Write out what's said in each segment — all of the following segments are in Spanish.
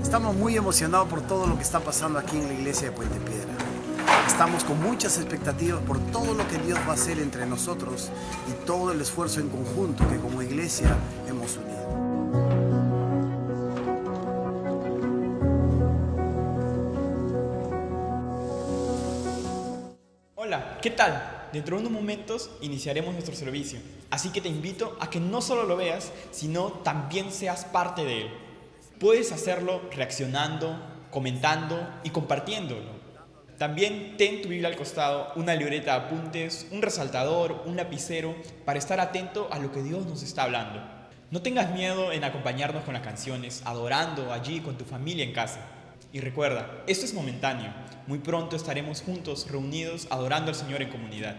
Estamos muy emocionados por todo lo que está pasando aquí en la iglesia de Puente Piedra. Estamos con muchas expectativas por todo lo que Dios va a hacer entre nosotros y todo el esfuerzo en conjunto que como iglesia hemos unido. Hola, ¿qué tal? Dentro de unos momentos iniciaremos nuestro servicio, así que te invito a que no solo lo veas, sino también seas parte de él. Puedes hacerlo reaccionando, comentando y compartiéndolo. También ten tu Biblia al costado, una libreta de apuntes, un resaltador, un lapicero, para estar atento a lo que Dios nos está hablando. No tengas miedo en acompañarnos con las canciones, adorando allí con tu familia en casa. Y recuerda, esto es momentáneo. Muy pronto estaremos juntos, reunidos, adorando al Señor en comunidad.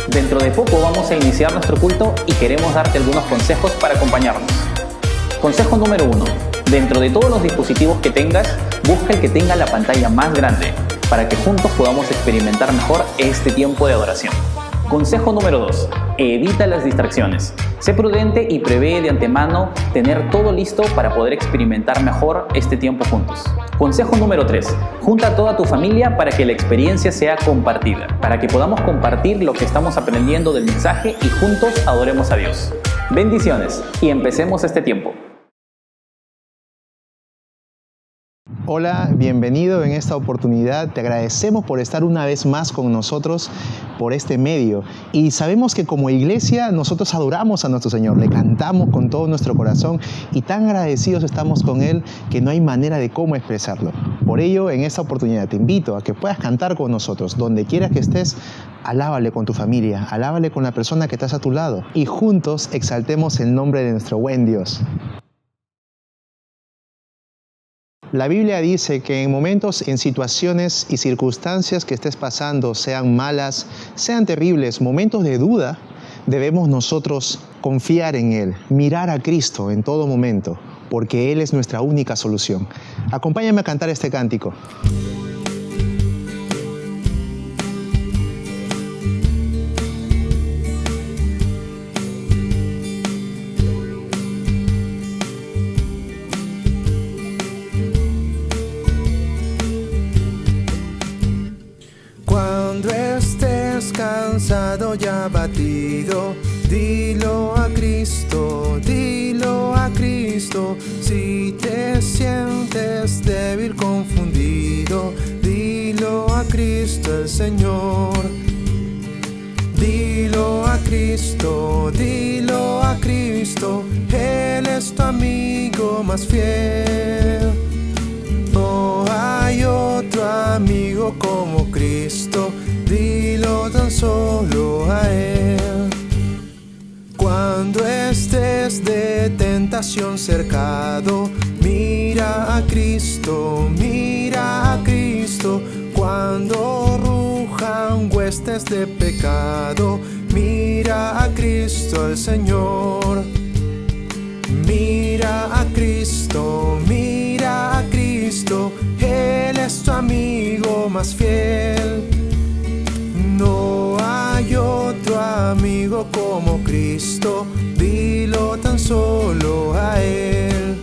Dentro de poco vamos a iniciar nuestro culto y queremos darte algunos consejos para acompañarnos. Consejo número 1. Dentro de todos los dispositivos que tengas, busca el que tenga la pantalla más grande, para que juntos podamos experimentar mejor este tiempo de adoración. Consejo número 2. Evita las distracciones. Sé prudente y prevé de antemano tener todo listo para poder experimentar mejor este tiempo juntos. Consejo número 3. Junta a toda tu familia para que la experiencia sea compartida, para que podamos compartir lo que estamos aprendiendo del mensaje y juntos adoremos a Dios. Bendiciones y empecemos este tiempo. Hola, bienvenido en esta oportunidad. Te agradecemos por estar una vez más con nosotros por este medio. Y sabemos que como iglesia nosotros adoramos a nuestro Señor, le cantamos con todo nuestro corazón y tan agradecidos estamos con Él que no hay manera de cómo expresarlo. Por ello, en esta oportunidad te invito a que puedas cantar con nosotros. Donde quiera que estés, alábale con tu familia, alábale con la persona que estás a tu lado y juntos exaltemos el nombre de nuestro buen Dios. La Biblia dice que en momentos, en situaciones y circunstancias que estés pasando, sean malas, sean terribles, momentos de duda, debemos nosotros confiar en Él, mirar a Cristo en todo momento, porque Él es nuestra única solución. Acompáñame a cantar este cántico. Cuando estés cansado y abatido, dilo a Cristo, dilo a Cristo. Si te sientes débil, confundido, dilo a Cristo el Señor. Dilo a Cristo, dilo a Cristo, Él es tu amigo más fiel. No hay otro amigo como Cristo, dilo tan solo a Él. Cuando estés de tentación cercado, mira a Cristo, mira a Cristo. Cuando rujan huestes de pecado, mira a Cristo el Señor. Mira a Cristo, mira a Cristo, Él es tu amigo más fiel. No hay otro amigo como Cristo, dilo tan solo a Él.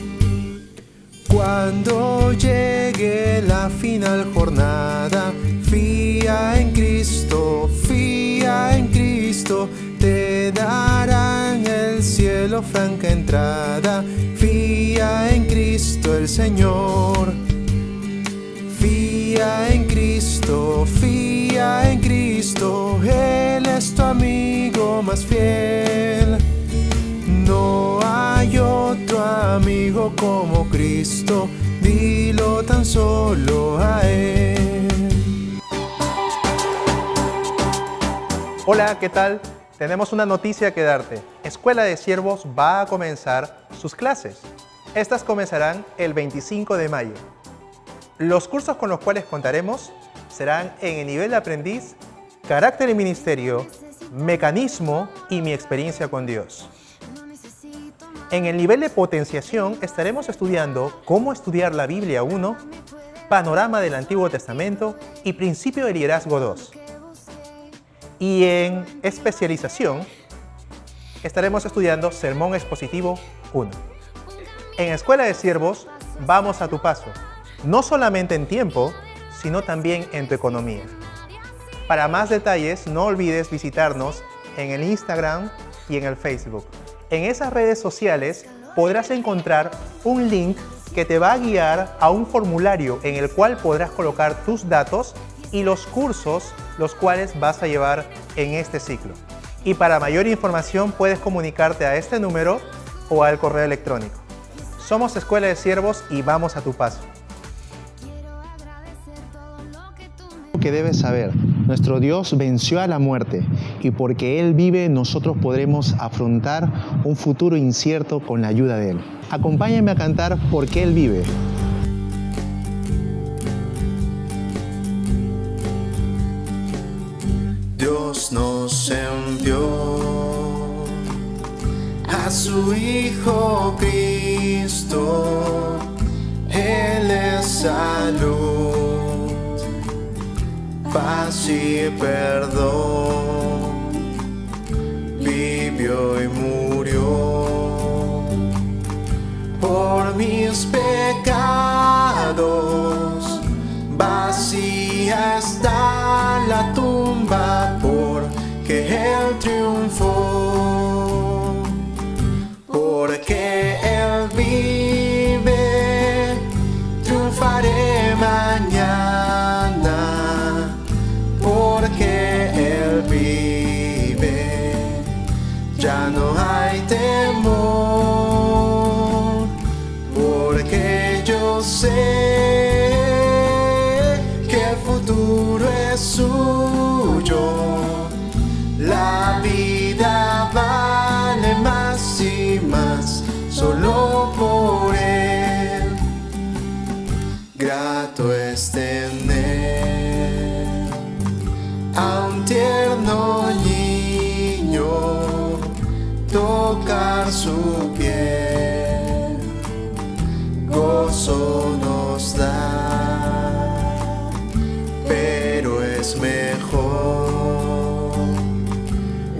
Cuando llegue la final jornada, fía en Cristo, fía en Cristo, te darán el cielo franca entrada. Fía en Cristo el Señor. Fía en Cristo, fía en Cristo, Él es tu amigo más fiel. No hay otro amigo como Cristo, dilo tan solo a Él. Hola, ¿qué tal? Tenemos una noticia que darte. Escuela de Siervos va a comenzar sus clases. Estas comenzarán el 25 de mayo. Los cursos con los cuales contaremos serán en el nivel de aprendiz, carácter y ministerio, mecanismo y mi experiencia con Dios. En el nivel de potenciación estaremos estudiando cómo estudiar la Biblia 1, panorama del Antiguo Testamento y principio de liderazgo 2. Y en especialización estaremos estudiando sermón expositivo 1. En Escuela de Siervos vamos a tu paso, no solamente en tiempo, sino también en tu economía. Para más detalles, no olvides visitarnos en el Instagram y en el Facebook. En esas redes sociales podrás encontrar un link que te va a guiar a un formulario en el cual podrás colocar tus datos y los cursos los cuales vas a llevar en este ciclo. Y para mayor información puedes comunicarte a este número o al correo electrónico. Somos Escuela de Siervos y vamos a tu paso. Que debes saber, nuestro Dios venció a la muerte y porque Él vive nosotros podremos afrontar un futuro incierto con la ayuda de Él. Acompáñame a cantar Porque Él vive. Dios nos envió a su Hijo Cristo, Él es salud, paz y perdón, vivió y murió por mis pecados. Vacía está la tumba porque Él triunfó, porque Él vive, triunfaré. es suyo. La vida vale más y más solo por Él. Grato es tener a un tierno niño, tocar su piel, gozo nos da, pero es mejor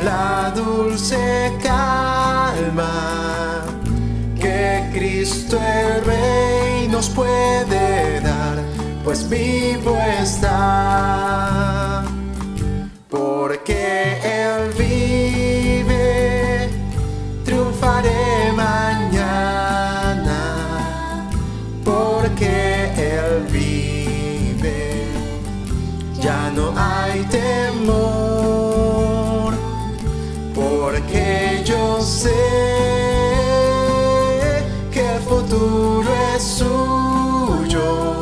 la dulce calma que Cristo el Rey nos puede dar, pues vivo está, porque Él vive, triunfaré mañana, porque Él vive, ya no hay temor, porque yo sé que el futuro es suyo.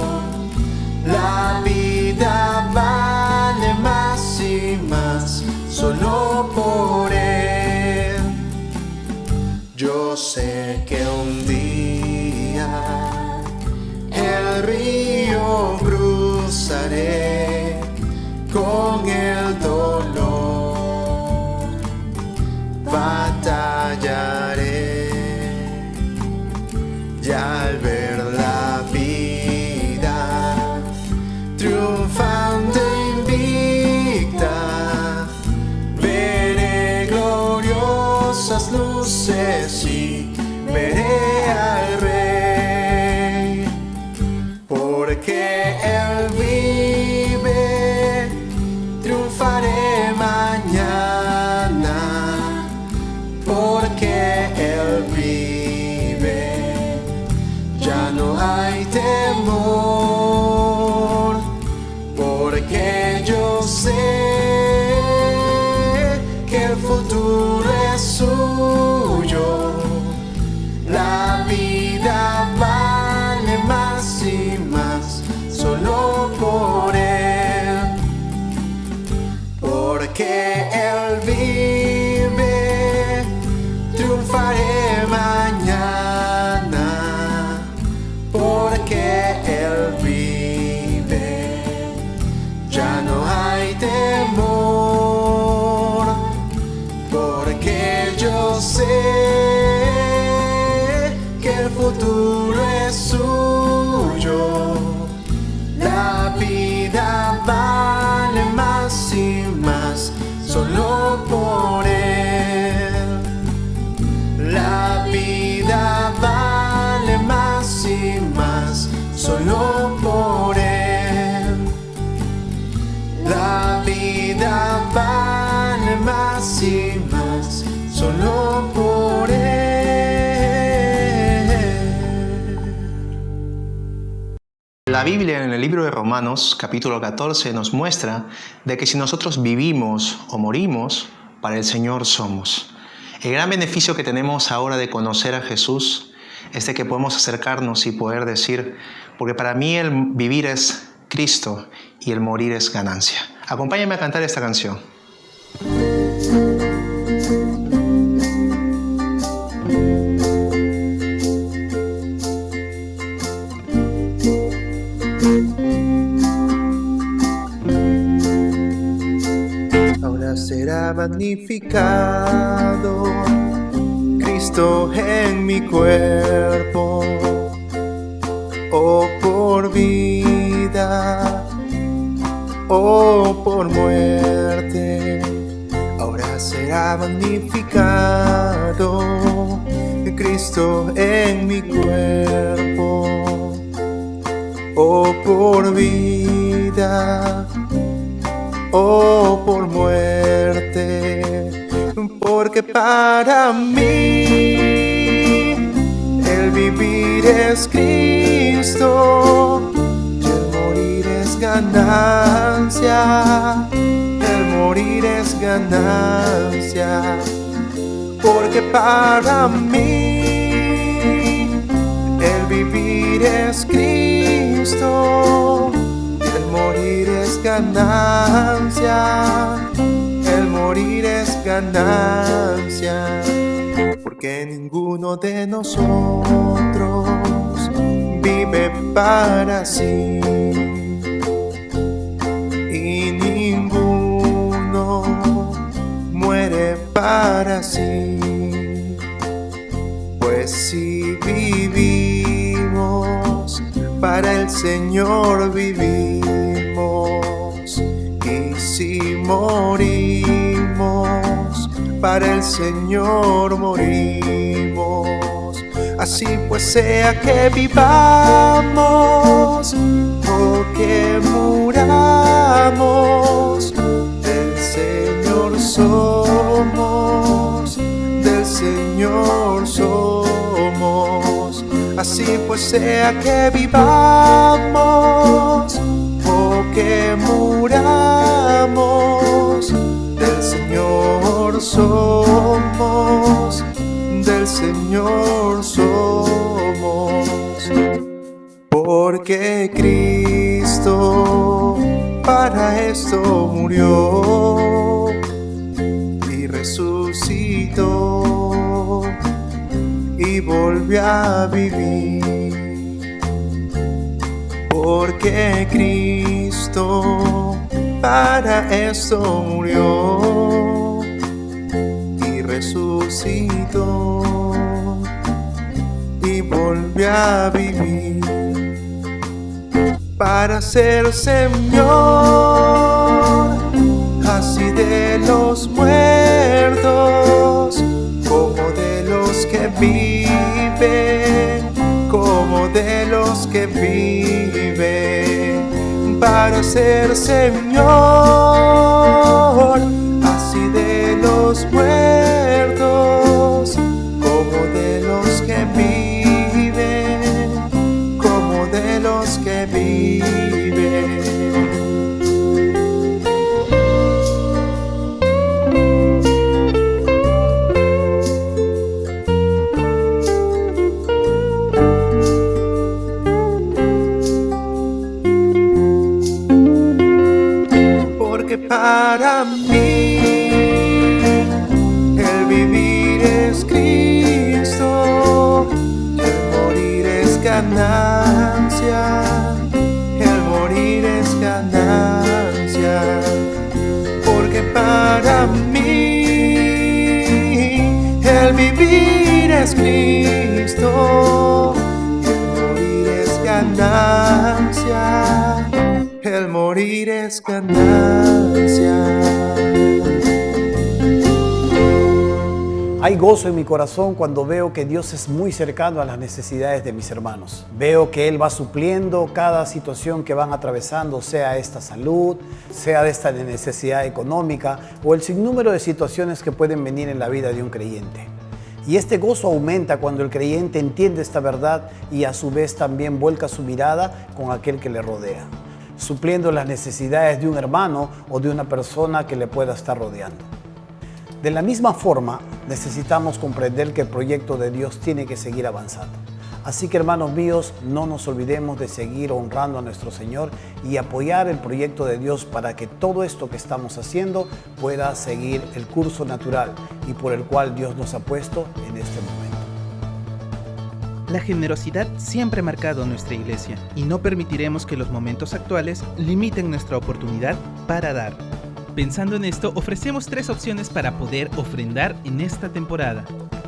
La vida vale más y más solo por Él. Yo sé que un día el río cruzaré con el dolor, batallaré y al ver la vida triunfante invicta, veré gloriosas luces y veré al Rey, porque Él vive, triunfaré mañana, porque Él vive, ya no hay temor, porque yo sé que el futuro es suyo. La vida vale más y más solo por Él, porque Él vive, triunfaré mañana, porque Él vive, ya no hay temor, porque yo sé que el futuro es suyo. La vida vale más y más solo por Él. La vida vale más y más solo por Él. La vida vale más y más solo por Él. La Biblia en el libro de Romanos, capítulo 14, nos muestra de que si nosotros vivimos o morimos, para el Señor somos. El gran beneficio que tenemos ahora de conocer a Jesús es de que podemos acercarnos y poder decir, porque para mí el vivir es Cristo y el morir es ganancia. Acompáñame a cantar esta canción. Ahora será magnificado Cristo en mi cuerpo, o por vida, o por muerte. Ahora será magnificado Cristo en mi cuerpo, o por vida, o por muerte, porque para mí el vivir es Cristo y el morir es ganancia, el morir es ganancia, porque para mí el vivir es Cristo y el morir es ganancia, ganancia, el morir es ganancia, porque ninguno de nosotros vive para sí y ninguno muere para sí. Pues si vivimos, para el Señor vivimos, y si morimos, para el Señor morimos. Así pues sea que vivamos o que muramos, del Señor somos, del Señor somos. Así pues sea que vivamos o que muramos, del Señor somos, del Señor somos. Porque Cristo para esto murió y resucitó y volvió a vivir. Porque Cristo para esto murió y resucitó y volvió a vivir, para ser Señor así de los muertos como de los que viven, como de los que viven, para ser Señor así de los muertos como de los que viven, como de los que viven. Porque para mí el vivir es Cristo, el morir es ganancia, el morir es ganancia. Porque para mí el vivir es Cristo, el morir es ganancia, el morir es ganancia. Hay gozo en mi corazón cuando veo que Dios es muy cercano a las necesidades de mis hermanos. Veo que Él va supliendo cada situación que van atravesando, sea esta salud, sea de esta necesidad económica o el sinnúmero de situaciones que pueden venir en la vida de un creyente. Y este gozo aumenta cuando el creyente entiende esta verdad y a su vez también vuelca su mirada con aquel que le rodea, supliendo las necesidades de un hermano o de una persona que le pueda estar rodeando. De la misma forma, necesitamos comprender que el proyecto de Dios tiene que seguir avanzando. Así que, hermanos míos, no nos olvidemos de seguir honrando a nuestro Señor y apoyar el proyecto de Dios para que todo esto que estamos haciendo pueda seguir el curso natural y por el cual Dios nos ha puesto en este momento. La generosidad siempre ha marcado nuestra iglesia y no permitiremos que los momentos actuales limiten nuestra oportunidad para dar. Pensando en esto, ofrecemos 3 opciones para poder ofrendar en esta temporada.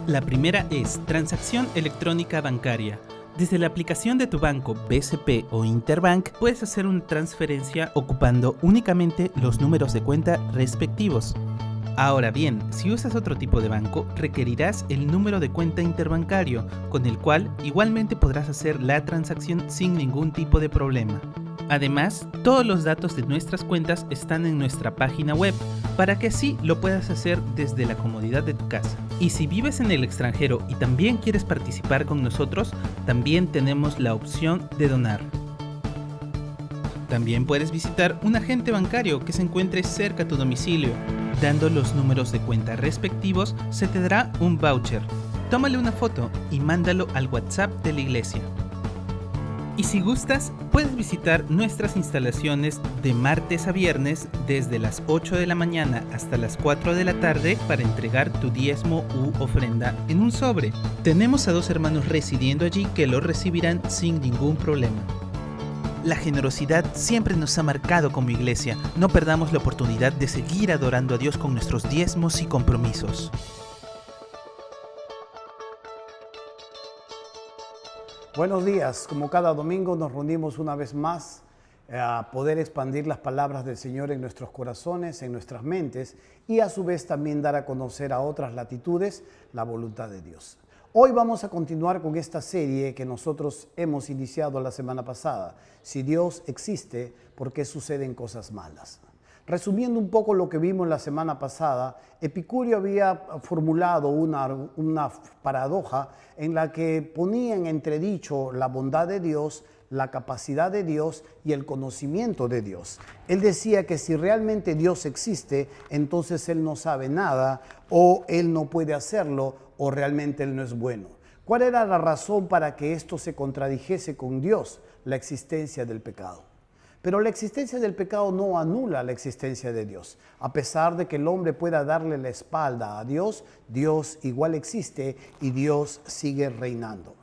La primera es transacción electrónica bancaria. Desde la aplicación de tu banco BCP o Interbank puedes hacer una transferencia ocupando únicamente los números de cuenta respectivos. Ahora bien, si usas otro tipo de banco, requerirás el número de cuenta interbancario, con el cual igualmente podrás hacer la transacción sin ningún tipo de problema. Además, todos los datos de nuestras cuentas están en nuestra página web, para que así lo puedas hacer desde la comodidad de tu casa. Y si vives en el extranjero y también quieres participar con nosotros, también tenemos la opción de donar. También puedes visitar un agente bancario que se encuentre cerca a tu domicilio. Dando los números de cuenta respectivos, se te dará un voucher. Tómale una foto y mándalo al WhatsApp de la iglesia. Y si gustas, puedes visitar nuestras instalaciones de martes a viernes desde las 8 de la mañana hasta las 4 de la tarde para entregar tu diezmo u ofrenda en un sobre. Tenemos a 2 hermanos residiendo allí que lo recibirán sin ningún problema. La generosidad siempre nos ha marcado como iglesia. No perdamos la oportunidad de seguir adorando a Dios con nuestros diezmos y compromisos. Buenos días, como cada domingo nos reunimos una vez más a poder expandir las palabras del Señor en nuestros corazones, en nuestras mentes y a su vez también dar a conocer a otras latitudes la voluntad de Dios. Hoy vamos a continuar con esta serie que nosotros hemos iniciado la semana pasada. Si Dios existe, ¿por qué suceden cosas malas? Resumiendo un poco lo que vimos la semana pasada, Epicurio había formulado una paradoja en la que ponía en entredicho la bondad de Dios, la capacidad de Dios y el conocimiento de Dios. Él decía que si realmente Dios existe, entonces Él no sabe nada, o Él no puede hacerlo, o realmente Él no es bueno. ¿Cuál era la razón para que esto se contradijese con Dios? La existencia del pecado. Pero la existencia del pecado no anula la existencia de Dios. A pesar de que el hombre pueda darle la espalda a Dios, Dios igual existe y Dios sigue reinando.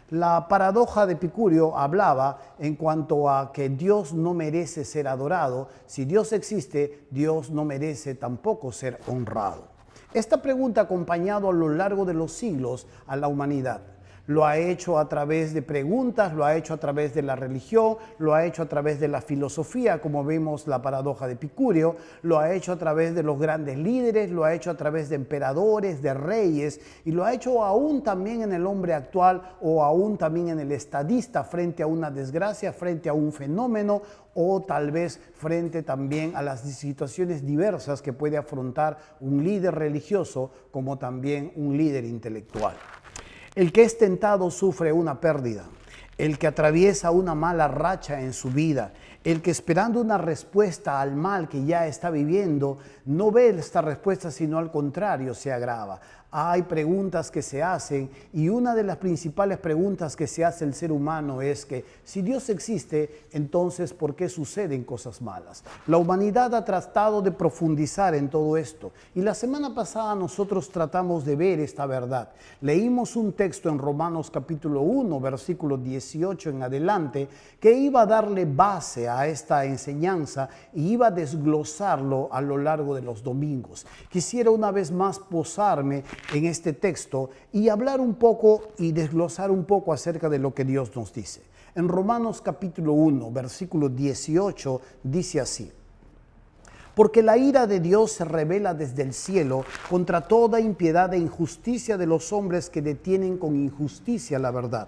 La paradoja de Epicurio hablaba en cuanto a que Dios no merece ser adorado. Si Dios existe, Dios no merece tampoco ser honrado. Esta pregunta ha acompañado a lo largo de los siglos a la humanidad. Lo ha hecho a través de preguntas, lo ha hecho a través de la religión, lo ha hecho a través de la filosofía, como vemos la paradoja de Epicurio, lo ha hecho a través de los grandes líderes, lo ha hecho a través de emperadores, de reyes, y lo ha hecho aún también en el hombre actual o aún también en el estadista frente a una desgracia, frente a un fenómeno o tal vez frente también a las situaciones diversas que puede afrontar un líder religioso como también un líder intelectual. El que es tentado sufre una pérdida, el que atraviesa una mala racha en su vida, el que esperando una respuesta al mal que ya está viviendo, no ve esta respuesta, sino al contrario, se agrava. Hay preguntas que se hacen y una de las principales preguntas que se hace el ser humano es que si Dios existe, entonces ¿por qué suceden cosas malas? La humanidad ha tratado de profundizar en todo esto y la semana pasada nosotros tratamos de ver esta verdad. Leímos un texto en Romanos capítulo 1, versículo 18 en adelante, que iba a darle base a esta enseñanza y iba a desglosarlo a lo largo de los domingos. Quisiera una vez más posarme en este texto y hablar un poco y desglosar un poco acerca de lo que Dios nos dice. En Romanos capítulo 1, versículo 18, dice así: porque la ira de Dios se revela desde el cielo contra toda impiedad e injusticia de los hombres que detienen con injusticia la verdad.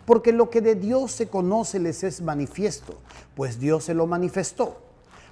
Porque lo que de Dios se conoce les es manifiesto, pues Dios se lo manifestó.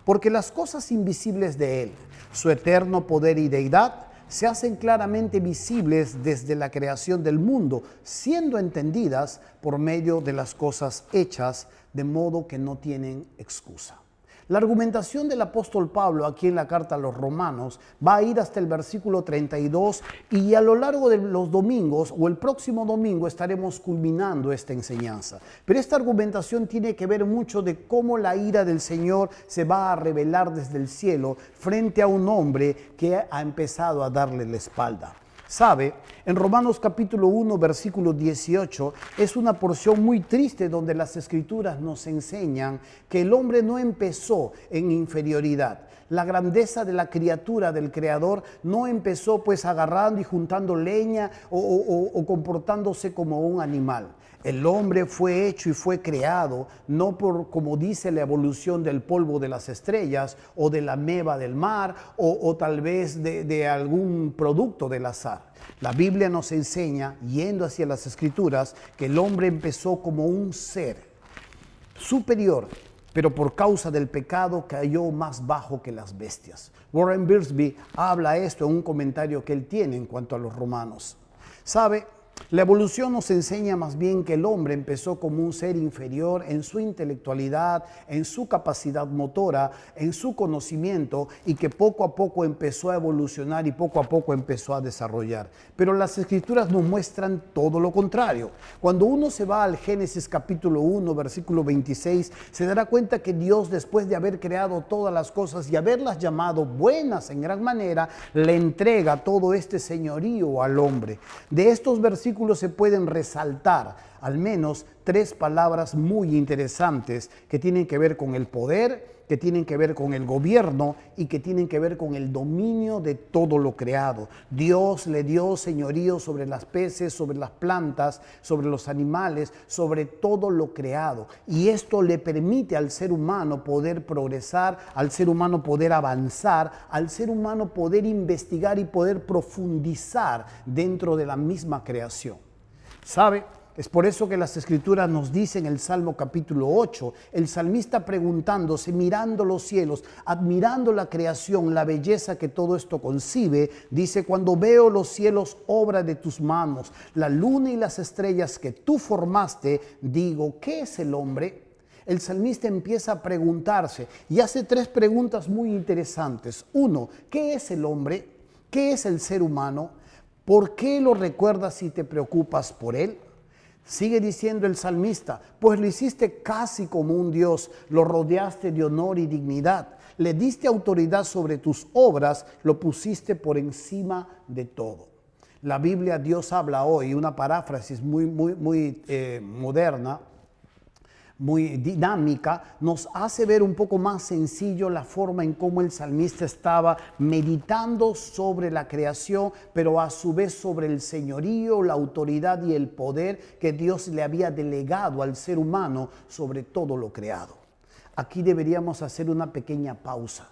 Porque las cosas invisibles de Él, su eterno poder y deidad, se hacen claramente visibles desde la creación del mundo, siendo entendidas por medio de las cosas hechas, de modo que no tienen excusa. La argumentación del apóstol Pablo aquí en la carta a los Romanos va a ir hasta el versículo 32 y a lo largo de los domingos o el próximo domingo estaremos culminando esta enseñanza. Pero esta argumentación tiene que ver mucho de cómo la ira del Señor se va a revelar desde el cielo frente a un hombre que ha empezado a darle la espalda. ¿Sabe? En Romanos capítulo 1, versículo 18, es una porción muy triste donde las Escrituras nos enseñan que el hombre no empezó en inferioridad. La grandeza de la criatura del Creador no empezó pues agarrando y juntando leña o comportándose como un animal. El hombre fue hecho y fue creado, no por, como dice la evolución del polvo de las estrellas o de la meba del mar o tal vez de algún producto del azar. La Biblia nos enseña, yendo hacia las Escrituras, que el hombre empezó como un ser superior, pero por causa del pecado cayó más bajo que las bestias. Warren Wiersbe habla esto en un comentario que él tiene en cuanto a los romanos. ¿Sabe? La evolución nos enseña más bien que el hombre empezó como un ser inferior en su intelectualidad, en su capacidad motora, en su conocimiento, y que poco a poco empezó a evolucionar y poco a poco empezó a desarrollar. Pero las Escrituras nos muestran todo lo contrario. Cuando uno se va al Génesis capítulo 1, versículo 26, se dará cuenta que Dios, después de haber creado todas las cosas y haberlas llamado buenas en gran manera, le entrega todo este señorío al hombre. De estos versículos se pueden resaltar al menos 3 palabras muy interesantes que tienen que ver con el poder, que tienen que ver con el gobierno y que tienen que ver con el dominio de todo lo creado. Dios le dio señorío sobre las peces, sobre las plantas, sobre los animales, sobre todo lo creado. Y esto le permite al ser humano poder progresar, al ser humano poder avanzar, al ser humano poder investigar y poder profundizar dentro de la misma creación. ¿Sabe? Es por eso que las Escrituras nos dicen en el Salmo capítulo 8, el salmista preguntándose, mirando los cielos, admirando la creación, la belleza que todo esto concibe, dice: cuando veo los cielos, obra de tus manos, la luna y las estrellas que tú formaste, digo, ¿qué es el hombre? El salmista empieza a preguntarse y hace 3 preguntas muy interesantes. 1, ¿qué es el hombre? ¿Qué es el ser humano? ¿Por qué lo recuerdas y te preocupas por él? Sigue diciendo el salmista, pues lo hiciste casi como un Dios, lo rodeaste de honor y dignidad, le diste autoridad sobre tus obras, lo pusiste por encima de todo. La Biblia, Dios habla hoy, una paráfrasis muy moderna, muy dinámica, nos hace ver un poco más sencillo la forma en cómo el salmista estaba meditando sobre la creación, pero a su vez sobre el señorío, la autoridad y el poder que Dios le había delegado al ser humano sobre todo lo creado. Aquí deberíamos hacer una pequeña pausa.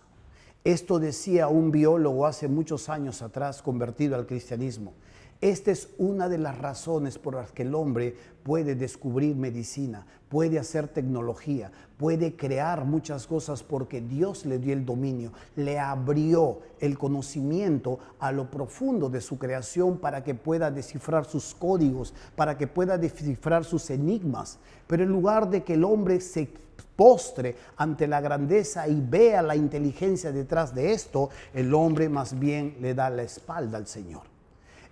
Esto decía un biólogo hace muchos años atrás, convertido al cristianismo. Esta es una de las razones por las que el hombre puede descubrir medicina, puede hacer tecnología, puede crear muchas cosas, porque Dios le dio el dominio, le abrió el conocimiento a lo profundo de su creación para que pueda descifrar sus códigos, para que pueda descifrar sus enigmas. Pero en lugar de que el hombre se postre ante la grandeza y vea la inteligencia detrás de esto, el hombre más bien le da la espalda al Señor.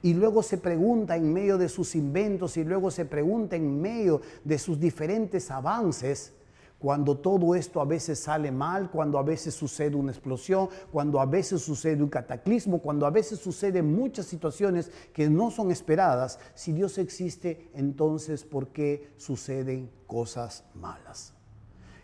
Y luego se pregunta en medio de sus inventos, y luego se pregunta en medio de sus diferentes avances, cuando todo esto a veces sale mal, cuando a veces sucede una explosión, cuando a veces sucede un cataclismo, cuando a veces suceden muchas situaciones que no son esperadas. Si Dios existe, entonces ¿por qué suceden cosas malas?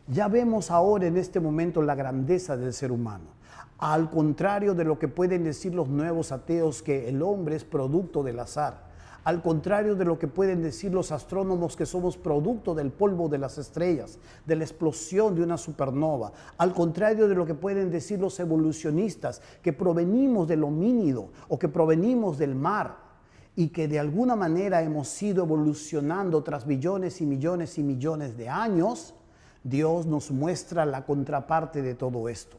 Ya vemos ahora en este momento la grandeza del ser humano. Al contrario de lo que pueden decir los nuevos ateos, que el hombre es producto del azar. Al contrario de lo que pueden decir los astrónomos, que somos producto del polvo de las estrellas, de la explosión de una supernova. Al contrario de lo que pueden decir los evolucionistas, que provenimos del homínido o que provenimos del mar, y que de alguna manera hemos ido evolucionando tras millones y millones y millones de años. Dios nos muestra la contraparte de todo esto.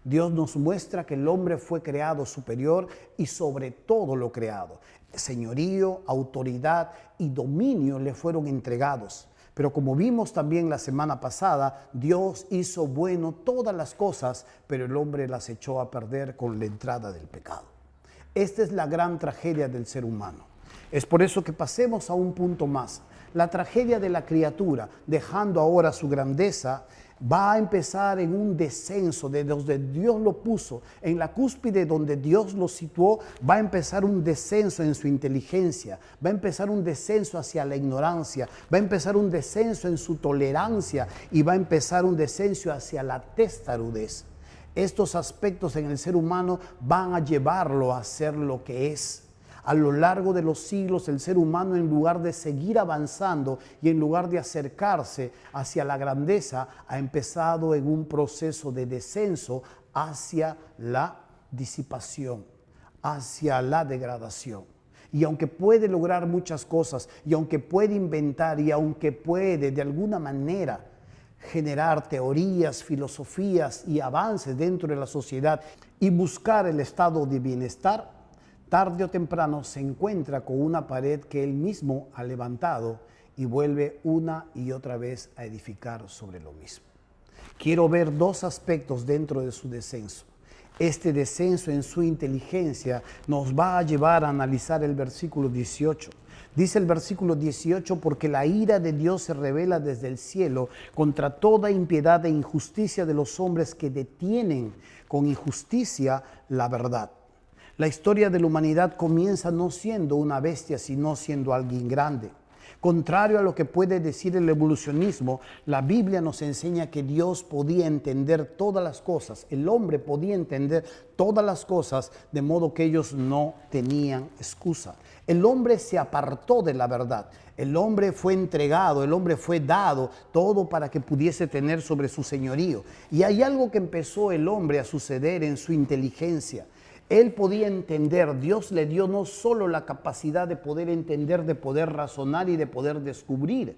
Dios nos muestra que el hombre fue creado superior y sobre todo lo creado. Señorío, autoridad y dominio le fueron entregados. Pero como vimos también la semana pasada, Dios hizo bueno todas las cosas, pero el hombre las echó a perder con la entrada del pecado. Esta es la gran tragedia del ser humano. Es por eso que pasemos a un punto más. La tragedia de la criatura, dejando ahora su grandeza, va a empezar en un descenso de donde Dios lo puso, en la cúspide donde Dios lo situó. Va a empezar un descenso en su inteligencia, va a empezar un descenso hacia la ignorancia, va a empezar un descenso en su tolerancia y va a empezar un descenso hacia la testarudez. Estos aspectos en el ser humano van a llevarlo a ser lo que es. A lo largo de los siglos, el ser humano, en lugar de seguir avanzando y en lugar de acercarse hacia la grandeza, ha empezado en un proceso de descenso hacia la disipación, hacia la degradación. Y aunque puede lograr muchas cosas, y aunque puede inventar, y aunque puede de alguna manera generar teorías, filosofías y avances dentro de la sociedad y buscar el estado de bienestar, tarde o temprano se encuentra con una pared que él mismo ha levantado y vuelve una y otra vez a edificar sobre lo mismo. Quiero ver dos aspectos dentro de su descenso. Este descenso en su inteligencia nos va a llevar a analizar el versículo 18. Dice el versículo 18, porque la ira de Dios se revela desde el cielo contra toda impiedad e injusticia de los hombres que detienen con injusticia la verdad. La historia de la humanidad comienza no siendo una bestia, sino siendo alguien grande. Contrario a lo que puede decir el evolucionismo, la Biblia nos enseña que Dios podía entender todas las cosas, el hombre podía entender todas las cosas, de modo que ellos no tenían excusa. El hombre se apartó de la verdad, el hombre fue entregado, el hombre fue dado todo para que pudiese tener sobre su señorío. Y hay algo que empezó el hombre a suceder en su inteligencia. Él podía entender, Dios le dio no solo la capacidad de poder entender, de poder razonar y de poder descubrir,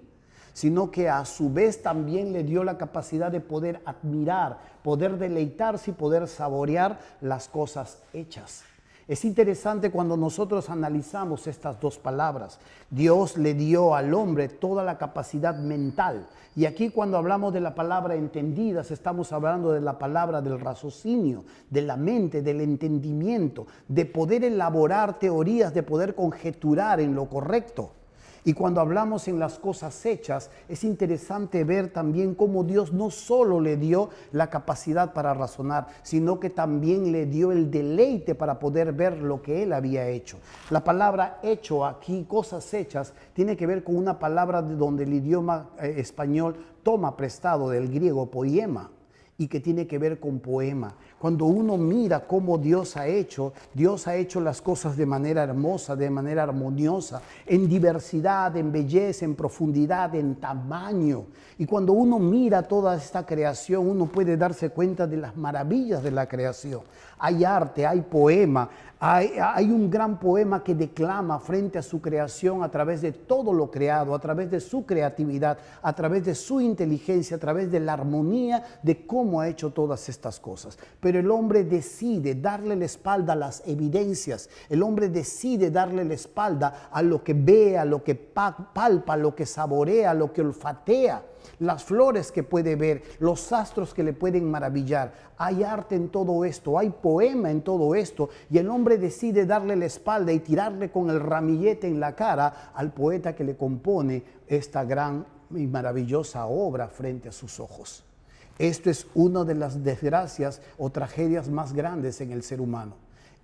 sino que a su vez también le dio la capacidad de poder admirar, poder deleitarse y poder saborear las cosas hechas. Es interesante cuando nosotros analizamos estas dos palabras. Dios le dio al hombre toda la capacidad mental. Y aquí cuando hablamos de la palabra entendidas, estamos hablando de la palabra del raciocinio, de la mente, del entendimiento, de poder elaborar teorías, de poder conjeturar en lo correcto. Y cuando hablamos en las cosas hechas, es interesante ver también cómo Dios no solo le dio la capacidad para razonar, sino que también le dio el deleite para poder ver lo que Él había hecho. La palabra hecho aquí, cosas hechas, tiene que ver con una palabra de donde el idioma español toma prestado del griego poiema, y que tiene que ver con poema. Cuando uno mira cómo Dios ha hecho las cosas de manera hermosa, de manera armoniosa, en diversidad, en belleza, en profundidad, en tamaño. Y cuando uno mira toda esta creación, uno puede darse cuenta de las maravillas de la creación. Hay arte, hay poema, hay un gran poema que declama frente a su creación a través de todo lo creado, a través de su creatividad, a través de su inteligencia, a través de la armonía de cómo ha hecho todas estas cosas. Pero el hombre decide darle la espalda a las evidencias, el hombre decide darle la espalda a lo que ve, a lo que palpa, a lo que saborea, a lo que olfatea. Las flores que puede ver, los astros que le pueden maravillar. Hay arte en todo esto, hay poema en todo esto, y el hombre decide darle la espalda y tirarle con el ramillete en la cara al poeta que le compone esta gran y maravillosa obra frente a sus ojos. Esto es una de las desgracias o tragedias más grandes en el ser humano.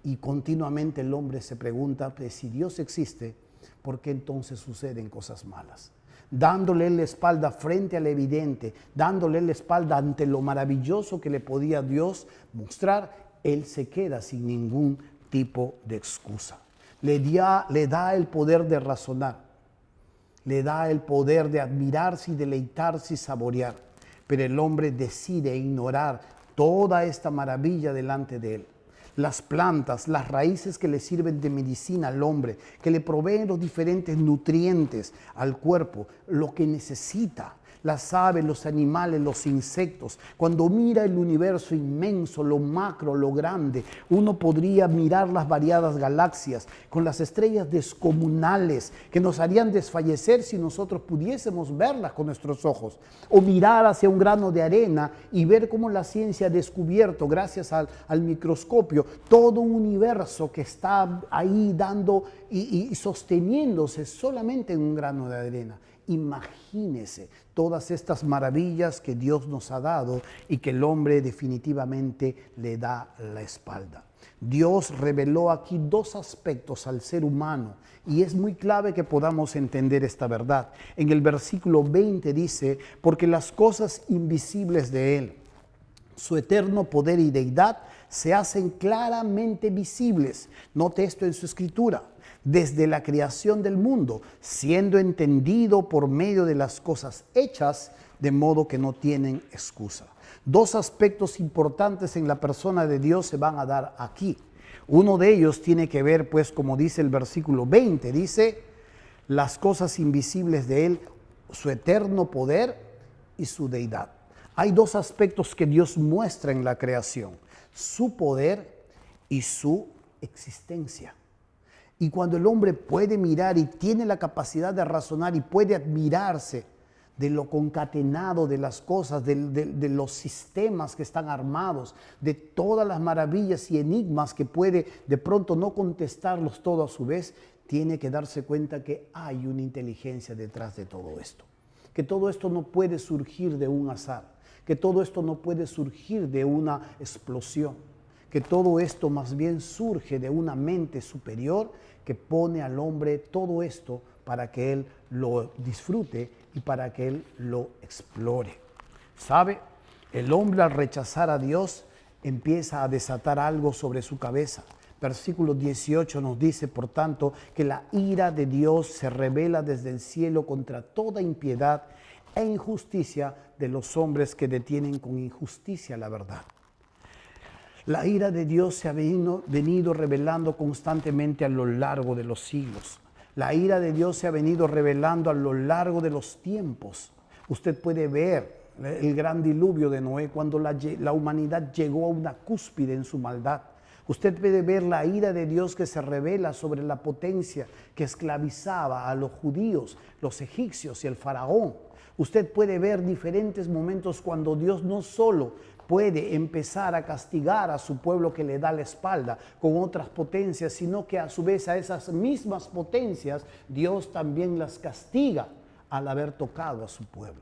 Y continuamente el hombre se pregunta, pues, si Dios existe, ¿por qué entonces suceden cosas malas? Dándole la espalda frente al evidente, dándole la espalda ante lo maravilloso que le podía Dios mostrar, él se queda sin ningún tipo de excusa. Le da el poder de razonar, le da el poder de admirarse y deleitarse y saborear, pero el hombre decide ignorar toda esta maravilla delante de él. Las plantas, las raíces que le sirven de medicina al hombre, que le proveen los diferentes nutrientes al cuerpo, lo que necesita. Las aves, los animales, los insectos. Cuando mira el universo inmenso, lo macro, lo grande, uno podría mirar las variadas galaxias con las estrellas descomunales que nos harían desfallecer si nosotros pudiésemos verlas con nuestros ojos. O mirar hacia un grano de arena y ver cómo la ciencia ha descubierto, gracias al microscopio, todo un universo que está ahí dando y sosteniéndose solamente en un grano de arena. Imagínese todas estas maravillas que Dios nos ha dado y que el hombre definitivamente le da la espalda. Dios reveló aquí dos aspectos al ser humano y es muy clave que podamos entender esta verdad. En el versículo 20 dice, porque las cosas invisibles de Él, su eterno poder y deidad, se hacen claramente visibles. Note esto en su escritura. Desde la creación del mundo, siendo entendido por medio de las cosas hechas, de modo que no tienen excusa. Dos aspectos importantes en la persona de Dios se van a dar aquí. Uno de ellos tiene que ver, pues, como dice el versículo 20, dice, las cosas invisibles de Él, su eterno poder y su deidad. Hay dos aspectos que Dios muestra en la creación, su poder y su existencia. Y cuando el hombre puede mirar y tiene la capacidad de razonar y puede admirarse de lo concatenado de las cosas, de los sistemas que están armados, de todas las maravillas y enigmas que puede de pronto no contestarlos todo a su vez, tiene que darse cuenta que hay una inteligencia detrás de todo esto. Que todo esto no puede surgir de un azar, que todo esto no puede surgir de una explosión, que todo esto más bien surge de una mente superior que pone al hombre todo esto para que él lo disfrute y para que él lo explore. ¿Sabe? El hombre al rechazar a Dios empieza a desatar algo sobre su cabeza. Versículo 18 nos dice, por tanto, que la ira de Dios se revela desde el cielo contra toda impiedad e injusticia de los hombres que detienen con injusticia la verdad. La ira de Dios se ha venido revelando constantemente a lo largo de los siglos. La ira de Dios se ha venido revelando a lo largo de los tiempos. Usted puede ver el gran diluvio de Noé cuando la humanidad llegó a una cúspide en su maldad. Usted puede ver la ira de Dios que se revela sobre la potencia que esclavizaba a los judíos, los egipcios y el faraón. Usted puede ver diferentes momentos cuando Dios no solo puede empezar a castigar a su pueblo que le da la espalda con otras potencias, sino que a su vez a esas mismas potencias Dios también las castiga al haber tocado a su pueblo.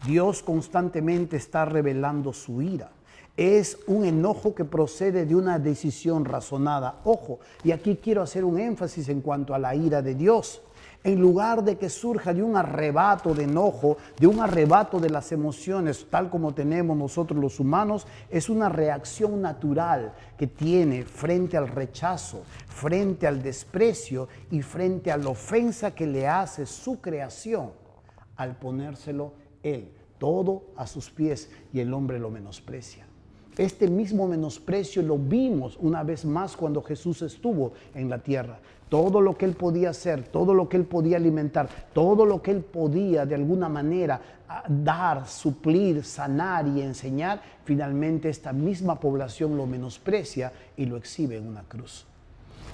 Dios constantemente está revelando su ira. Es un enojo que procede de una decisión razonada. Ojo, y aquí quiero hacer un énfasis en cuanto a la ira de Dios. En lugar de que surja de un arrebato de enojo, de un arrebato de las emociones, tal como tenemos nosotros los humanos, es una reacción natural que tiene frente al rechazo, frente al desprecio y frente a la ofensa que le hace su creación al ponérselo él, todo a sus pies, y el hombre lo menosprecia. Este mismo menosprecio lo vimos una vez más cuando Jesús estuvo en la tierra. Todo lo que él podía hacer, todo lo que él podía alimentar, todo lo que él podía de alguna manera dar, suplir, sanar y enseñar, finalmente esta misma población lo menosprecia y lo exhibe en una cruz.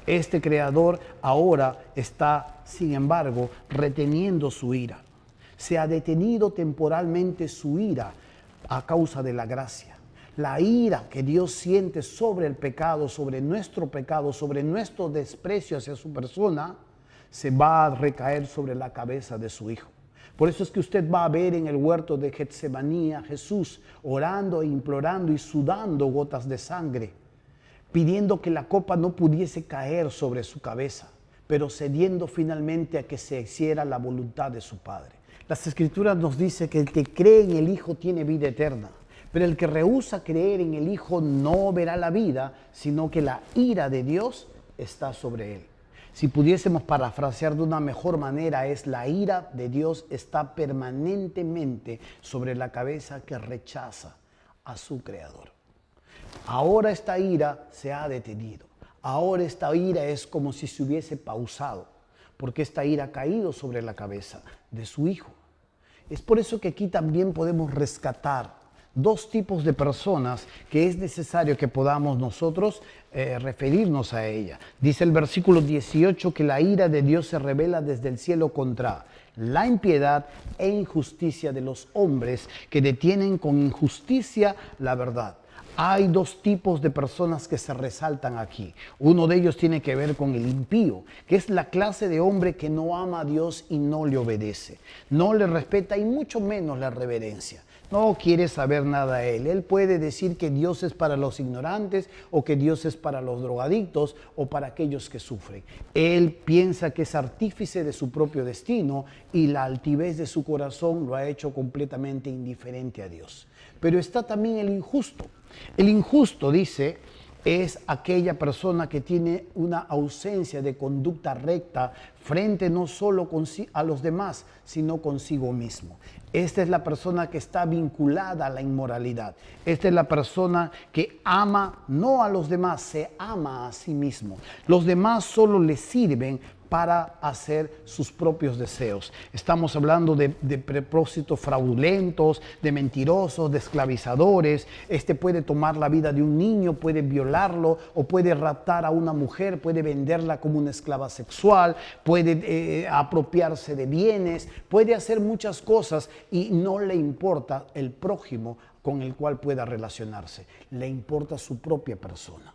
Este creador ahora está, sin embargo, reteniendo su ira. Se ha detenido temporalmente su ira a causa de la gracia. La ira que Dios siente sobre el pecado, sobre nuestro desprecio hacia su persona, se va a recaer sobre la cabeza de su Hijo. Por eso es que usted va a ver en el huerto de Getsemaní a Jesús orando e implorando y sudando gotas de sangre, pidiendo que la copa no pudiese caer sobre su cabeza, pero cediendo finalmente a que se hiciera la voluntad de su Padre. Las Escrituras nos dicen que el que cree en el Hijo tiene vida eterna. Pero el que rehúsa creer en el Hijo no verá la vida, sino que la ira de Dios está sobre él. Si pudiésemos parafrasear de una mejor manera, es la ira de Dios está permanentemente sobre la cabeza que rechaza a su Creador. Ahora esta ira se ha detenido. Ahora esta ira es como si se hubiese pausado, porque esta ira ha caído sobre la cabeza de su Hijo. Es por eso que aquí también podemos rescatar dos tipos de personas que es necesario que podamos nosotros referirnos a ella. Dice el versículo 18 que la ira de Dios se revela desde el cielo contra la impiedad e injusticia de los hombres que detienen con injusticia la verdad. Hay dos tipos de personas que se resaltan aquí. Uno de ellos tiene que ver con el impío, que es la clase de hombre que no ama a Dios y no le obedece, no le respeta y mucho menos le reverencia. No quiere saber nada de él. Él puede decir que Dios es para los ignorantes o que Dios es para los drogadictos o para aquellos que sufren. Él piensa que es artífice de su propio destino y la altivez de su corazón lo ha hecho completamente indiferente a Dios. Pero está también el injusto. El injusto, dice, es aquella persona que tiene una ausencia de conducta recta frente no solo a los demás, sino consigo mismo. Esta es la persona que está vinculada a la inmoralidad. Esta es la persona que ama no a los demás, se ama a sí mismo. Los demás solo le sirven para hacer sus propios deseos. Estamos hablando de propósitos fraudulentos, de mentirosos, de esclavizadores. Este puede tomar la vida de un niño, puede violarlo o puede raptar a una mujer, puede venderla como una esclava sexual, puede apropiarse de bienes, puede hacer muchas cosas y no le importa el prójimo con el cual pueda relacionarse. Le importa su propia persona.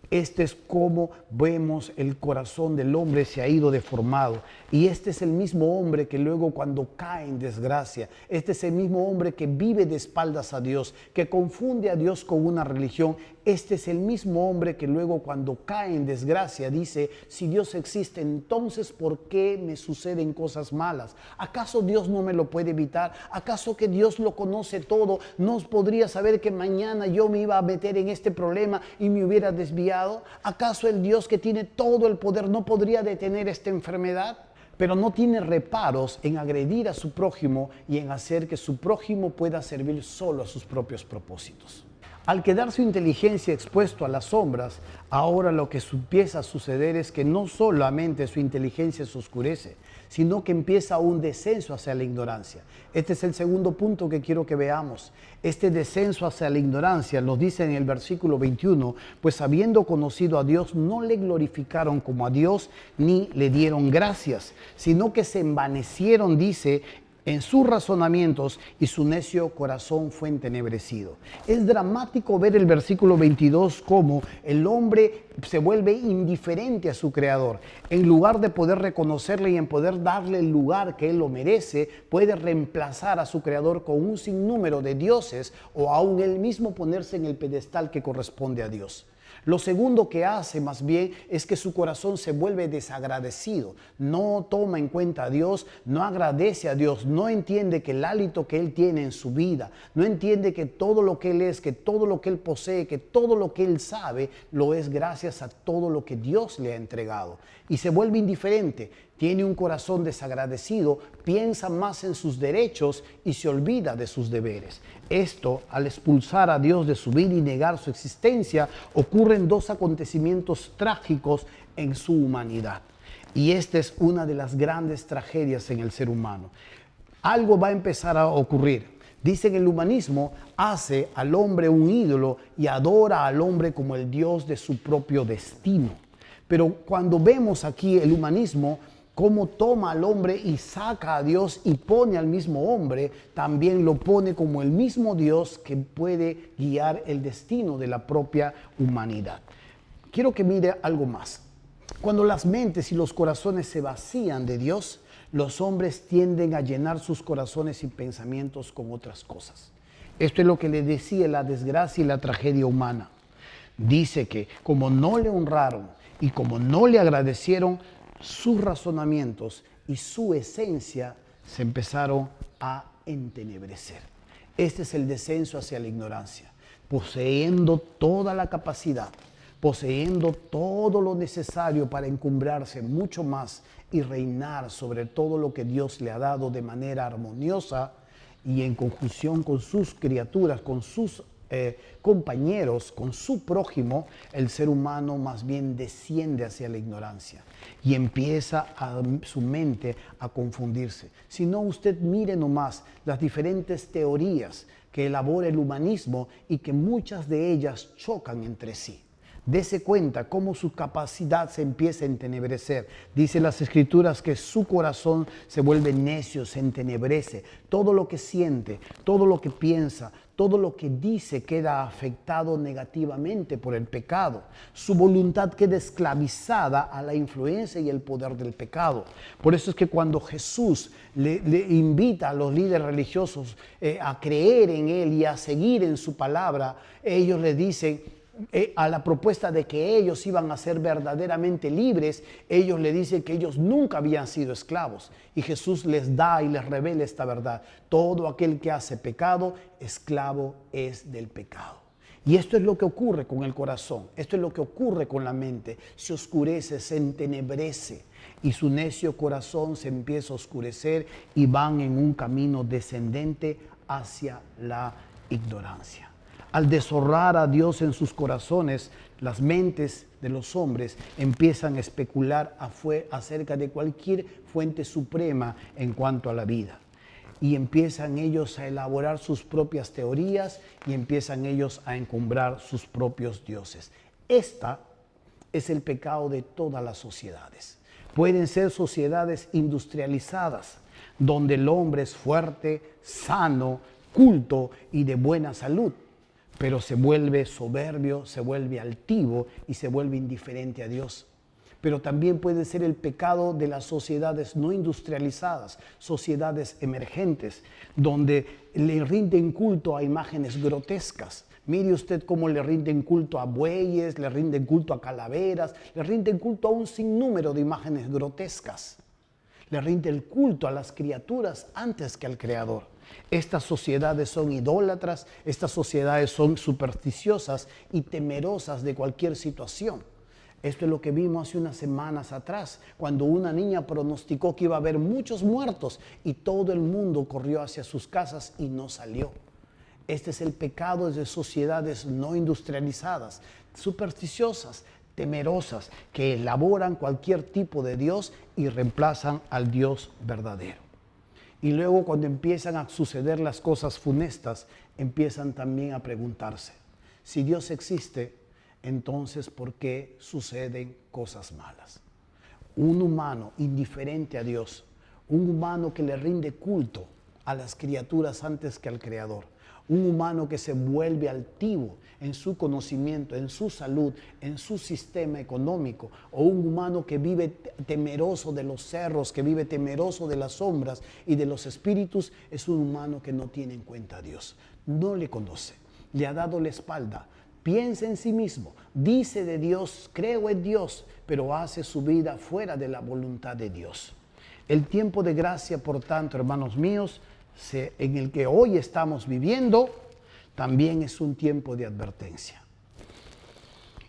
Este es como vemos el corazón del hombre se ha ido deformado. Y este es el mismo hombre que luego cuando cae en desgracia, este es el mismo hombre que vive de espaldas a Dios, que confunde a Dios con una religión. Este es el mismo hombre que luego cuando cae en desgracia dice, si Dios existe, entonces ¿por qué me suceden cosas malas? ¿Acaso Dios no me lo puede evitar? ¿Acaso que Dios lo conoce todo? ¿No podría saber que mañana yo me iba a meter en este problema y me hubiera desviado? ¿Acaso el Dios que tiene todo el poder no podría detener esta enfermedad? Pero no tiene reparos en agredir a su prójimo y en hacer que su prójimo pueda servir solo a sus propios propósitos. Al quedar su inteligencia expuesto a las sombras, ahora lo que empieza a suceder es que no solamente su inteligencia se oscurece, sino que empieza un descenso hacia la ignorancia. Este es el segundo punto que quiero que veamos. Este descenso hacia la ignorancia, nos dice en el versículo 21, pues habiendo conocido a Dios, no le glorificaron como a Dios, ni le dieron gracias, sino que se envanecieron, dice, en sus razonamientos y su necio corazón fue entenebrecido. Es dramático ver el versículo 22 como el hombre se vuelve indiferente a su creador. En lugar de poder reconocerle y en poder darle el lugar que él lo merece, puede reemplazar a su creador con un sinnúmero de dioses o aún él mismo ponerse en el pedestal que corresponde a Dios. Lo segundo que hace más bien es que su corazón se vuelve desagradecido, no toma en cuenta a Dios, no agradece a Dios, no entiende que el hálito que él tiene en su vida, no entiende que todo lo que él es, que todo lo que él posee, que todo lo que él sabe, lo es gracias a todo lo que Dios le ha entregado. Y se vuelve indiferente, tiene un corazón desagradecido, piensa más en sus derechos y se olvida de sus deberes. Esto, al expulsar a Dios de su vida y negar su existencia, ocurren dos acontecimientos trágicos en su humanidad. Y esta es una de las grandes tragedias en el ser humano. Algo va a empezar a ocurrir. Dicen el humanismo hace al hombre un ídolo y adora al hombre como el Dios de su propio destino. Pero cuando vemos aquí el humanismo, cómo toma al hombre y saca a Dios y pone al mismo hombre, también lo pone como el mismo Dios que puede guiar el destino de la propia humanidad. Quiero que mire algo más. Cuando las mentes y los corazones se vacían de Dios, los hombres tienden a llenar sus corazones y pensamientos con otras cosas. Esto es lo que le decía la desgracia y la tragedia humana. Dice que como no le honraron y como no le agradecieron, sus razonamientos y su esencia se empezaron a entenebrecer. Este es el descenso hacia la ignorancia, poseyendo toda la capacidad, poseyendo todo lo necesario para encumbrarse mucho más y reinar sobre todo lo que Dios le ha dado de manera armoniosa y en conjunción con sus criaturas, con sus compañeros, con su prójimo, el ser humano más bien desciende hacia la ignorancia y empieza su mente a confundirse. Si no, usted mire nomás las diferentes teorías que elabora el humanismo y que muchas de ellas chocan entre sí. Dese cuenta cómo su capacidad se empieza a entenebrecer. Dice las Escrituras que su corazón se vuelve necio, se entenebrece. Todo lo que siente, todo lo que piensa, todo lo que dice queda afectado negativamente por el pecado. Su voluntad queda esclavizada a la influencia y el poder del pecado. Por eso es que cuando Jesús le invita a los líderes religiosos a creer en Él y a seguir en su palabra, ellos le dicen, a la propuesta de que ellos iban a ser verdaderamente libres, ellos le dicen que ellos nunca habían sido esclavos. Y Jesús les da y les revela esta verdad. Todo aquel que hace pecado, esclavo es del pecado. Y esto es lo que ocurre con el corazón, esto es lo que ocurre con la mente. Se oscurece, se entenebrece y su necio corazón se empieza a oscurecer y van en un camino descendente hacia la ignorancia. Al deshonrar a Dios en sus corazones, las mentes de los hombres empiezan a especular acerca de cualquier fuente suprema en cuanto a la vida. Y empiezan ellos a elaborar sus propias teorías y empiezan ellos a encumbrar sus propios dioses. Esta es el pecado de todas las sociedades. Pueden ser sociedades industrializadas, donde el hombre es fuerte, sano, culto y de buena salud, pero se vuelve soberbio, se vuelve altivo y se vuelve indiferente a Dios. Pero también puede ser el pecado de las sociedades no industrializadas, sociedades emergentes, donde le rinden culto a imágenes grotescas. Mire usted cómo le rinden culto a bueyes, le rinden culto a calaveras, le rinden culto a un sinnúmero de imágenes grotescas. Le rinde el culto a las criaturas antes que al Creador. Estas sociedades son idólatras, estas sociedades son supersticiosas y temerosas de cualquier situación. Esto es lo que vimos hace unas semanas atrás, cuando una niña pronosticó que iba a haber muchos muertos y todo el mundo corrió hacia sus casas y no salió. Este es el pecado de sociedades no industrializadas, supersticiosas, temerosas, que elaboran cualquier tipo de Dios y reemplazan al Dios verdadero. Y luego, cuando empiezan a suceder las cosas funestas, empiezan también a preguntarse: si Dios existe, entonces ¿por qué suceden cosas malas? Un humano indiferente a Dios, un humano que le rinde culto a las criaturas antes que al Creador, un humano que se vuelve altivo en su conocimiento, en su salud, en su sistema económico, o un humano que vive temeroso de los cerros, que vive temeroso de las sombras y de los espíritus, es un humano que no tiene en cuenta a Dios, no le conoce, le ha dado la espalda, piensa en sí mismo, dice de Dios, creo en Dios, pero hace su vida fuera de la voluntad de Dios. El tiempo de gracia, por tanto, hermanos míos, en el que hoy estamos viviendo, también es un tiempo de advertencia.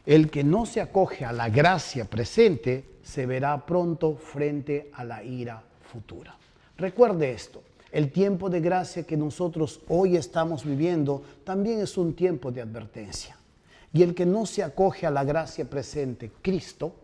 El que no se acoge a la gracia presente se verá pronto frente a la ira futura. Recuerde esto, el tiempo de gracia que nosotros hoy estamos viviendo también es un tiempo de advertencia. Y el que no se acoge a la gracia presente, Cristo,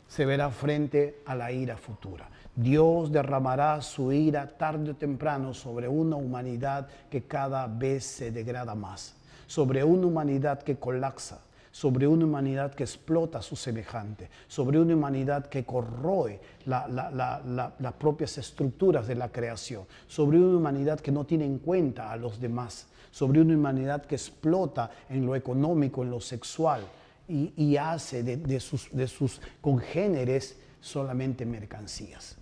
se verá frente a la ira futura. Dios derramará su ira tarde o temprano sobre una humanidad que cada vez se degrada más, sobre una humanidad que colapsa, sobre una humanidad que explota a su semejante, sobre una humanidad que corroe las propias estructuras de la creación, sobre una humanidad que no tiene en cuenta a los demás, sobre una humanidad que explota en lo económico, en lo sexual y hace de sus congéneres solamente mercancías.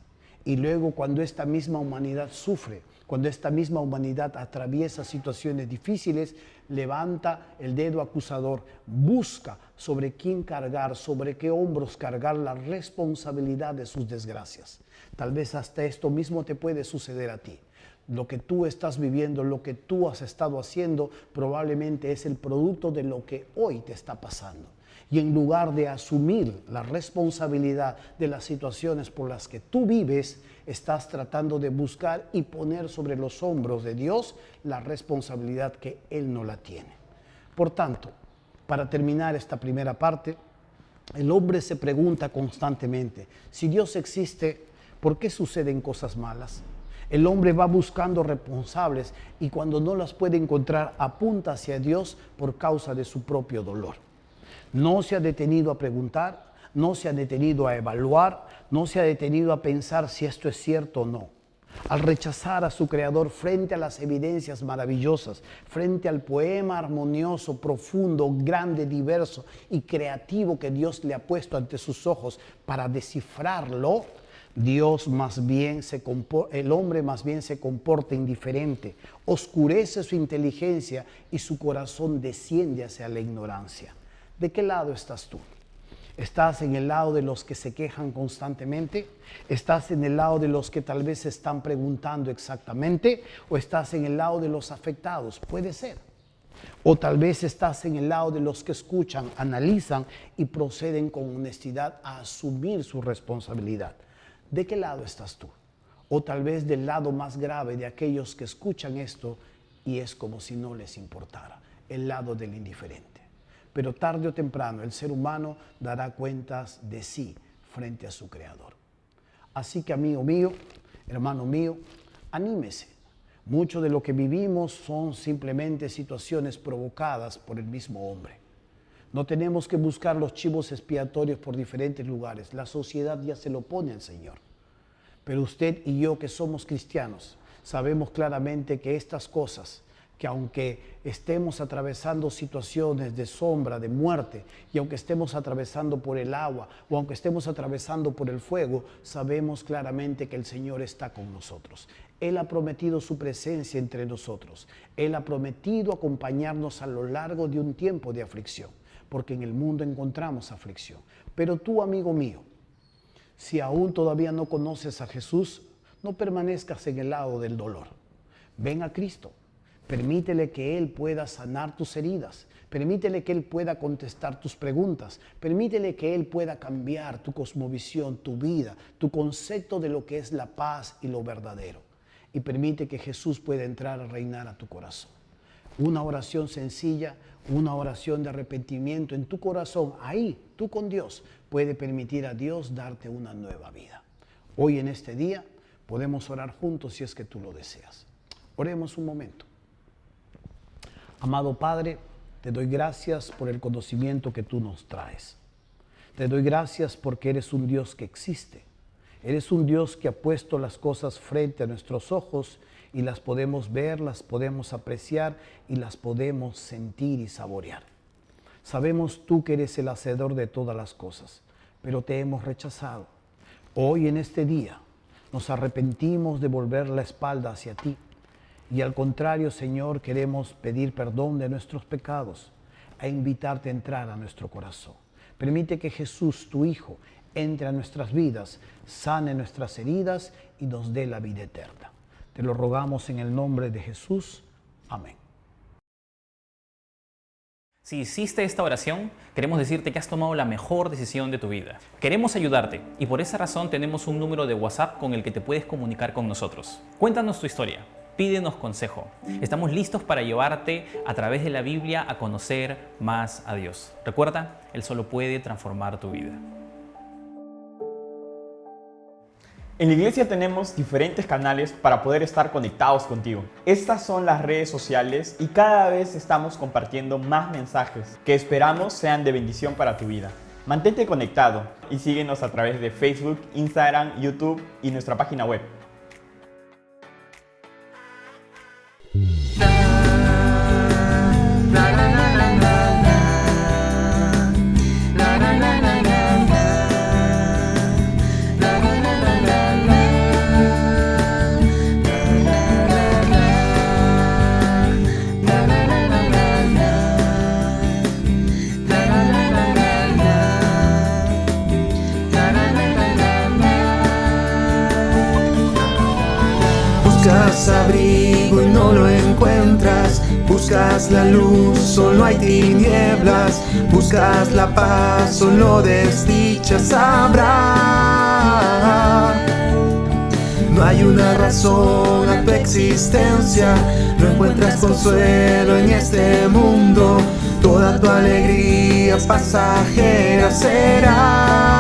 Y luego, cuando esta misma humanidad sufre, cuando esta misma humanidad atraviesa situaciones difíciles, levanta el dedo acusador, busca sobre quién cargar, sobre qué hombros cargar la responsabilidad de sus desgracias. Tal vez hasta esto mismo te puede suceder a ti. Lo que tú estás viviendo, lo que tú has estado haciendo, probablemente es el producto de lo que hoy te está pasando. Y en lugar de asumir la responsabilidad de las situaciones por las que tú vives, estás tratando de buscar y poner sobre los hombros de Dios la responsabilidad que Él no la tiene. Por tanto, para terminar esta primera parte, el hombre se pregunta constantemente: si Dios existe, ¿por qué suceden cosas malas? El hombre va buscando responsables y cuando no las puede encontrar, apunta hacia Dios por causa de su propio dolor. No se ha detenido a preguntar, no se ha detenido a evaluar, no se ha detenido a pensar si esto es cierto o no. Al rechazar a su Creador frente a las evidencias maravillosas, frente al poema armonioso, profundo, grande, diverso y creativo que Dios le ha puesto ante sus ojos para descifrarlo, el hombre más bien se comporta indiferente, oscurece su inteligencia y su corazón desciende hacia la ignorancia. ¿De qué lado estás tú? ¿Estás en el lado de los que se quejan constantemente? ¿Estás en el lado de los que tal vez se están preguntando exactamente? ¿O estás en el lado de los afectados? Puede ser. O tal vez estás en el lado de los que escuchan, analizan y proceden con honestidad a asumir su responsabilidad. ¿De qué lado estás tú? O tal vez del lado más grave de aquellos que escuchan esto y es como si no les importara. el lado del indiferente. Pero tarde o temprano el ser humano dará cuentas de sí frente a su Creador. Así que, amigo mío, hermano mío, anímese. Mucho de lo que vivimos son simplemente situaciones provocadas por el mismo hombre. No tenemos que buscar los chivos expiatorios por diferentes lugares. La sociedad ya se lo pone al Señor. Pero usted y yo, que somos cristianos, sabemos claramente que estas cosas, que aunque estemos atravesando situaciones de sombra, de muerte, y aunque estemos atravesando por el agua o aunque estemos atravesando por el fuego, sabemos claramente que el Señor está con nosotros. Él ha prometido su presencia entre nosotros. Él ha prometido acompañarnos a lo largo de un tiempo de aflicción, porque en el mundo encontramos aflicción. Pero tú, amigo mío, si aún todavía no conoces a Jesús, no permanezcas en el lado del dolor. Ven a Cristo. Permítele que Él pueda sanar tus heridas. Permítele que Él pueda contestar tus preguntas. Permítele que Él pueda cambiar tu cosmovisión, tu vida, tu concepto de lo que es la paz y lo verdadero. Y permite que Jesús pueda entrar a reinar a tu corazón. Una oración sencilla, una oración de arrepentimiento en tu corazón, ahí, tú con Dios, puede permitir a Dios darte una nueva vida. Hoy en este día podemos orar juntos si es que tú lo deseas. Oremos un momento. Amado Padre, te doy gracias por el conocimiento que tú nos traes. Te doy gracias porque eres un Dios que existe. Eres un Dios que ha puesto las cosas frente a nuestros ojos y las podemos ver, las podemos apreciar y las podemos sentir y saborear. Sabemos tú que eres el hacedor de todas las cosas, pero te hemos rechazado. Hoy en este día nos arrepentimos de volver la espalda hacia ti. Y al contrario, Señor, queremos pedir perdón de nuestros pecados e invitarte a entrar a nuestro corazón. Permite que Jesús, tu Hijo, entre a nuestras vidas, sane nuestras heridas y nos dé la vida eterna. Te lo rogamos en el nombre de Jesús. Amén. Si hiciste esta oración, queremos decirte que has tomado la mejor decisión de tu vida. Queremos ayudarte y por esa razón tenemos un número de WhatsApp con el que te puedes comunicar con nosotros. Cuéntanos tu historia. Pídenos consejo. Estamos listos para llevarte a través de la Biblia a conocer más a Dios. Recuerda, Él solo puede transformar tu vida. En la iglesia tenemos diferentes canales para poder estar conectados contigo. Estas son las redes sociales y cada vez estamos compartiendo más mensajes que esperamos sean de bendición para tu vida. Mantente conectado y síguenos a través de Facebook, Instagram, YouTube y nuestra página web. Buscas abrigo y no lo encuentras, buscas la luz, solo hay tinieblas, buscas la paz, solo desdichas habrá. No hay una razón a tu existencia, no encuentras consuelo en este mundo, toda tu alegría pasajera será.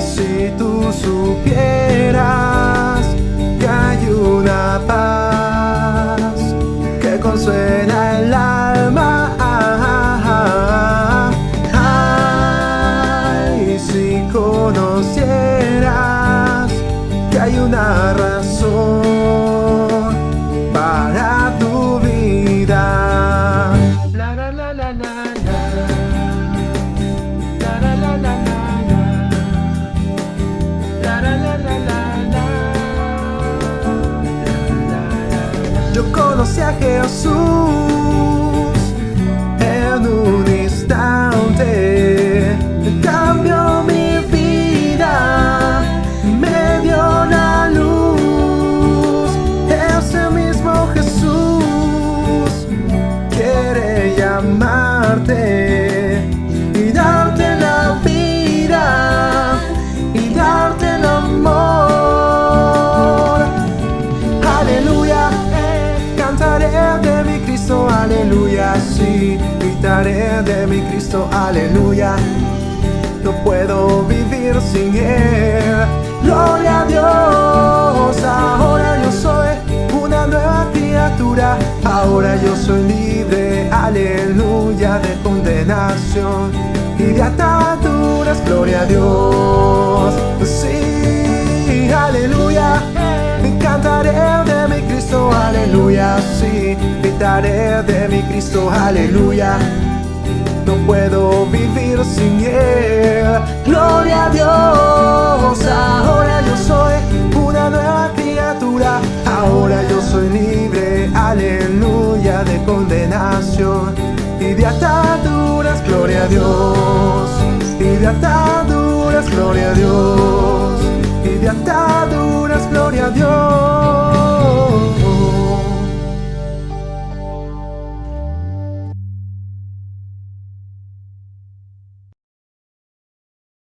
Si tú supieras que hay una paz que consuela el alma, si conocieras que hay una razón para tu vida. La la la la la. Yo conocí a Jesús en un instante, cambió mi vida, me dio la luz. Ese mismo Jesús quiere llamarte y darte la vida y darte el amor. Aleluya. aleluya, sí, gritaré de mi Cristo, aleluya. No puedo vivir sin Él. Gloria a Dios, ahora yo soy una nueva criatura. Ahora yo soy libre, aleluya, de condenación y de ataduras. Gloria a Dios, sí, aleluya. Cantaré de mi Cristo, aleluya, sí, gritaré de mi Cristo, aleluya. No puedo vivir sin Él. Gloria a Dios, ahora yo soy una nueva criatura. Ahora yo soy libre, aleluya, de condenación y de ataduras. Gloria a Dios, y de ataduras, gloria a Dios, y de ataduras, gloria a Dios.